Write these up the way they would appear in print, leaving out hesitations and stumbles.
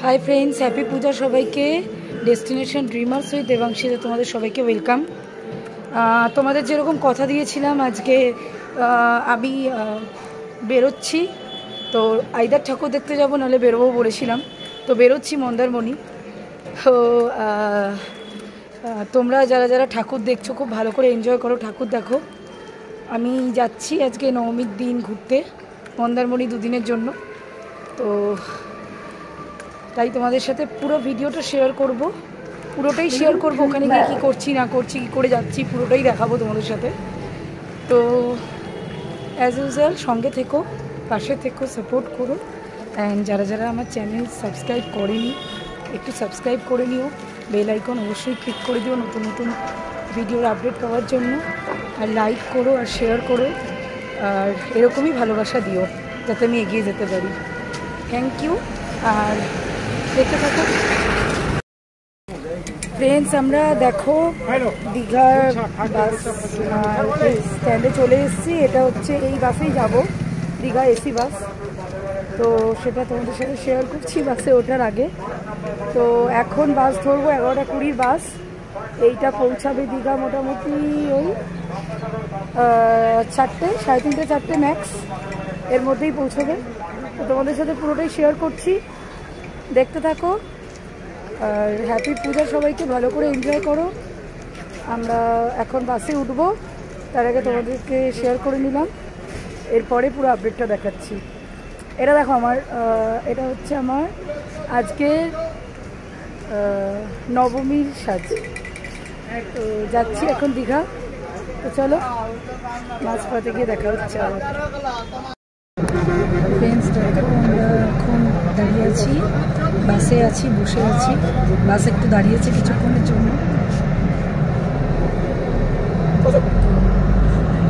Hi friends, happy পূজা সবাইকে। Destination dreamers with দেবাংশীতে তোমাদের সবাইকে ওয়েলকাম। তোমাদের যেরকম কথা দিয়েছিলাম, আজকে আমি বেরোচ্ছি। তো আইদার ঠাকুর দেখতে যাবো, নাহলে বেরোবো বলেছিলাম। তো বেরোচ্ছি মন্দারমণি। তো তোমরা যারা যারা ঠাকুর দেখছো, খুব ভালো করে এনজয় করো, ঠাকুর দেখো। আমি যাচ্ছি আজকে নবমীর দিন ঘুরতে মন্দারমণি 2 দিনের জন্য। তো তাই তোমাদের সাথে পুরো ভিডিওটা শেয়ার করব, পুরোটাই শেয়ার করব। ওখানে গিয়ে কী করছি না করছি, কী করে যাচ্ছি, পুরোটাই দেখাবো তোমাদের সাথে। তো অ্যাজ ইউজুয়াল সঙ্গে থেকো, পাশে থেকো, সাপোর্ট করো। অ্যান্ড যারা যারা আমার চ্যানেল সাবস্ক্রাইব করেনি, একটু সাবস্ক্রাইব করে নিও। বেল আইকন অবশ্যই ক্লিক করে দিও নতুন নতুন ভিডিওর আপডেট পাওয়ার জন্য। আর লাইক করো আর শেয়ার করো, আর এরকমই ভালোবাসা দিও যাতে আমি এগিয়ে যেতে পারি। Thank you. আর দেখতে থাকো ফ্রেন্ডস, আমরা দেখো দীঘার বাস স্ট্যান্ডে চলে এসেছি। এটা হচ্ছে এই বাসেই যাব, দীঘা এসি বাস। তো সেটা তোমাদের সাথে শেয়ার করছি বাসে ওঠার আগে। তো এখন বাস ধরবো 11টা 20 বাস। এইটা পৌঁছাবে দীঘা মোটামুটি ওই 4টে, 3:30, 4টে ম্যাক্স, এর মধ্যেই পৌঁছবে। তো তোমাদের সাথে পুরোটাই শেয়ার করছি, দেখতে থাকো। আর হ্যাপি পূজা সবাইকে, ভালো করে এনজয় করো। আমরা এখন বাসে উঠবো, তার আগে তোমাদেরকে শেয়ার করে নিলাম, এরপরে পুরো আপডেটটা দেখাচ্ছি। এটা দেখো আমার, এটা হচ্ছে আমার আজকে নবমীর সাজ। তো যাচ্ছি এখন দীঘা। তো চলো মাঝপথে গিয়ে দেখা হচ্ছে আবার। ফ্রেন্ডস দেখো, আমরা এখন দাঁড়িয়ে আছি, বাসে আছি, বসে আছি। বাস একটু দাঁড়িয়েছে কিছুক্ষণের জন্য,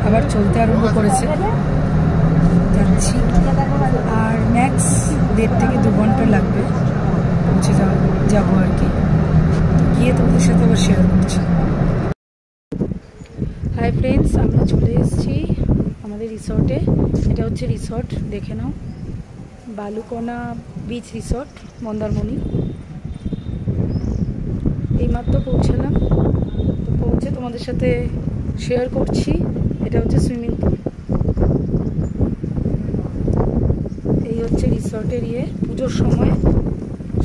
আবার চলতে আরম্ভ করেছে। যাচ্ছি, আর ম্যাক্স 1.5 থেকে 2 ঘন্টা লাগবে পৌঁছে যাবো আর কি। গিয়ে তোমাদের সাথে আবার শেয়ার করছি। হাই ফ্রেন্ডস, আমরা চলে এসেছি আমাদের রিসর্টে। এটা হচ্ছে রিসর্ট, দেখে নাও, বালুকণা বিচ রিসর্ট মন্দারমণি। এইমাত্র পৌঁছালাম, তো পৌঁছে তোমাদের সাথে শেয়ার করছি। এটা হচ্ছে সুইমিং পুল। এই হচ্ছে রিসর্টের পুজোর সময়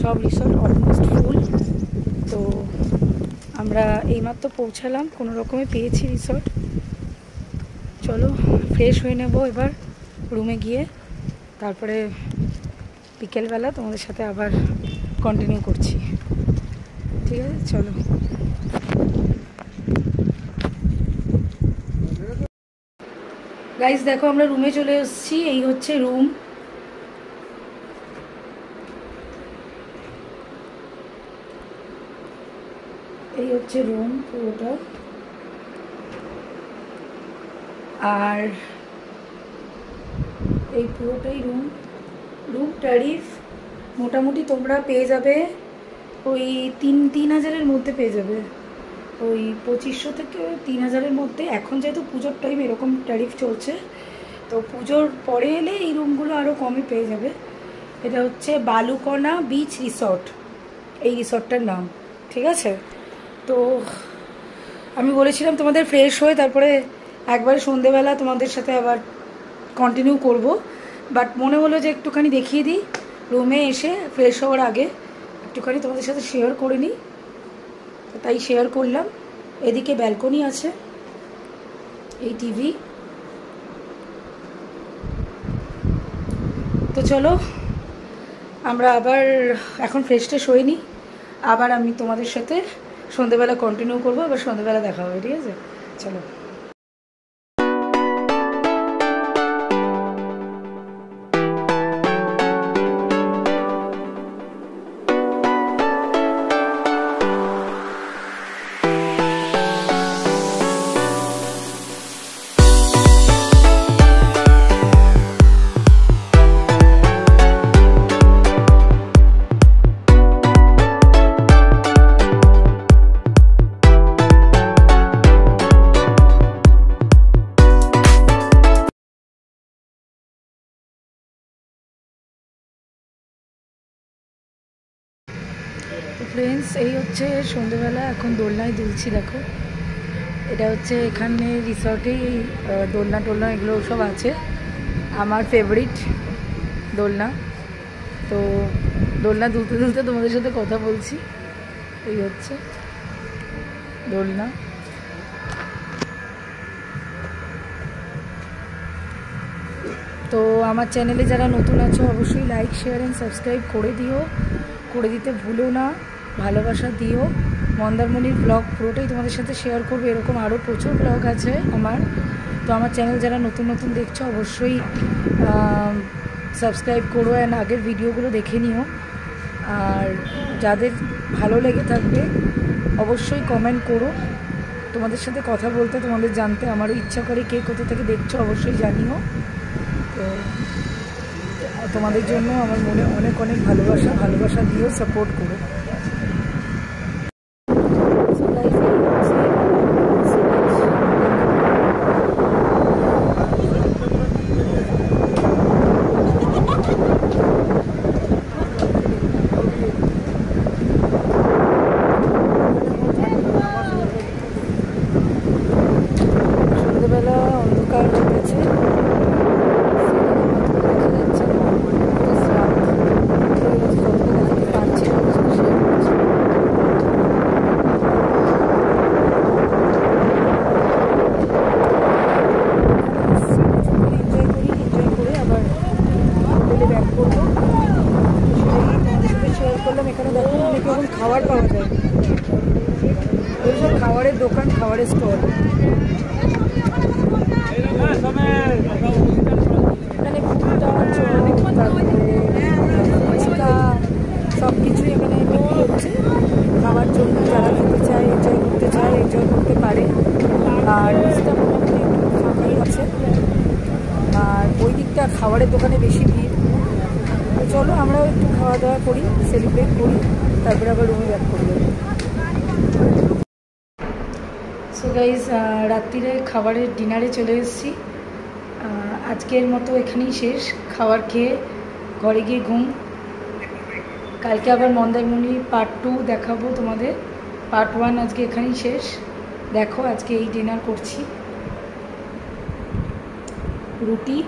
সব রিসর্ট অলমোস্ট ফুল। তো আমরা এইমাত্র পৌঁছালাম, কোনো রকমে পেয়েছি রিসর্ট। চলো ফ্রেশ হয়ে নেব এবার রুমে গিয়ে, তারপরে বিকেলবেলা তোমাদের সাথে আবার কন্টিনিউ করছি। ঠিক আছে, চলো। গাইস দেখো, আমরা রুমে চলে এসেছি। এই হচ্ছে রুম। এই হচ্ছে রুম পুরোটা। আর এই পুরোটাই রুম ট্যারিফ মোটামুটি তোমরা পেয়ে যাবে ওই 3,000-3,000-এর মধ্যে পেয়ে যাবে, ওই 2500 থেকে 3,000-এর মধ্যে। এখন যেহেতু পুজোর টাইম, এরকম ট্যারিফ চলছে। তো পুজোর পরে এলে এই রুমগুলো আরও কমে পেয়ে যাবে। এটা হচ্ছে বালুকণা বিচ রিসর্ট, এই রিসর্টটার নাম। ঠিক আছে, তো আমি বলেছিলাম তোমাদের ফ্রেশ হয়ে তারপরে একবারে সন্ধেবেলা তোমাদের সাথে আবার কন্টিনিউ করব, বাট মনে হলো যে একটুখানি দেখিয়ে দিই রুমে এসে ফ্রেশ হওয়ার আগে, একটুখানি তোমাদের সাথে শেয়ার করে নিই। তাই শেয়ার করলাম। এদিকে ব্যালকনি আছে, এই টিভি। তো চলো আমরা আবার এখন ফ্রেশ ট্রেশ হয়ে নিই, আবার আমি তোমাদের সাথে সন্ধেবেলা কন্টিনিউ করবো। আবার সন্ধেবেলা দেখা হবে, ঠিক আছে? চলো। ফ্রেন্ডস, এই হচ্ছে সন্ধ্যেবেলা, এখন দোলনায় দুলছি। দেখো, এটা হচ্ছে এখানে রিসর্টেই দোলনা টোলনা এগুলো সব আছে। আমার ফেভারিট দোলনা। তো দোলনা দুলতে দুলতে তোমাদের সাথে কথা বলছি। এই হচ্ছে দোলনা। তো আমার চ্যানেলে যারা নতুন আছো অবশ্যই লাইক, শেয়ার অ্যান্ড সাবস্ক্রাইব করে দিও, করে দিতে ভুলো না, ভালোবাসা দিও। মন্দারমণির ব্লগ পুরোটাই তোমাদের সাথে শেয়ার করবো, এরকম আরও প্রচুর ব্লগ আছে আমার। তো আমার চ্যানেল যারা নতুন নতুন দেখছো অবশ্যই সাবস্ক্রাইব করো অ্যান্ড আগের ভিডিওগুলো দেখে নিও। আর যাদের ভালো লেগে থাকবে অবশ্যই কমেন্ট করো। তোমাদের সাথে কথা বলতে, তোমাদের জানতে আমারও ইচ্ছা করে কে কোথা থেকে দেখছো অবশ্যই জানিও। তো তোমাদের জন্য আমার মনে অনেক অনেক ভালোবাসা দিও, সাপোর্ট করো। সন্ধ্যেবেলা অন্ধকার হয়ে গেছে, এখানে দেখো অনেক রকম খাবার পাওয়া যায়। ওইসব খাবারের দোকান, খাবারের স্টল। এখানে ভুট্টা, চপ, তারপরে ফুচকা সব কিছুই এখানে বিক্রি হচ্ছে খাওয়ার জন্য। যারা খেতে চায়, এনজয় করতে চায়, এনজয় করতে পারে। আর নিচটা মোটামুটি একটু ফাঁকাই আছে, আর ওই দিকটা খাবারের দোকানে বেশি ভিড়। তো চলো আমরাও একটু খাওয়া দাওয়া করি, সেলিব্রেট করি, তারপরে আবার রুমে ব্যাক করে দেবো। সো গাইজ, রাত্রিরে খাবারের ডিনারে চলে এসেছি। আজকের মতো এখানেই শেষ। খাবার খেয়ে ঘরে গিয়ে ঘুম। কালকে আবার মন্দারমণি পার্ট 2 দেখাবো তোমাদের। পার্ট 1 আজকে এখানেই শেষ। দেখো আজকে এই ডিনার করছি, রুটি,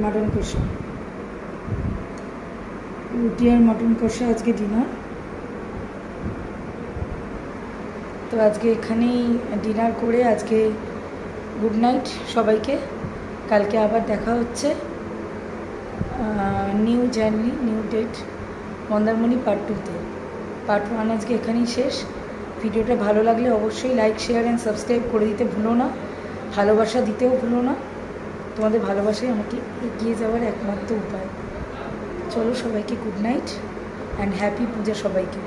মাটন কষা, রুটি আর মাটন কষা আজকে ডিনার। তো আজকে এখানেই ডিনার করে আজকে গুড নাইট সবাইকে। কালকে আবার দেখা হচ্ছে, new journey, new date, Mandarmani part 2-তে। পার্ট 1 আজকে এখানেই শেষ। ভিডিওটা ভালো লাগলে অবশ্যই লাইক, শেয়ার অ্যান্ড সাবস্ক্রাইব করে দিতে ভুলো না, ভালোবাসা দিতেও ভুলো না। তোমাদের ভালোবাসাই আমাকে এগিয়ে যাওয়ার একমাত্র উপায়। চলো সবাইকে গুড নাইট অ্যান্ড হ্যাপি পূজা সবাইকে।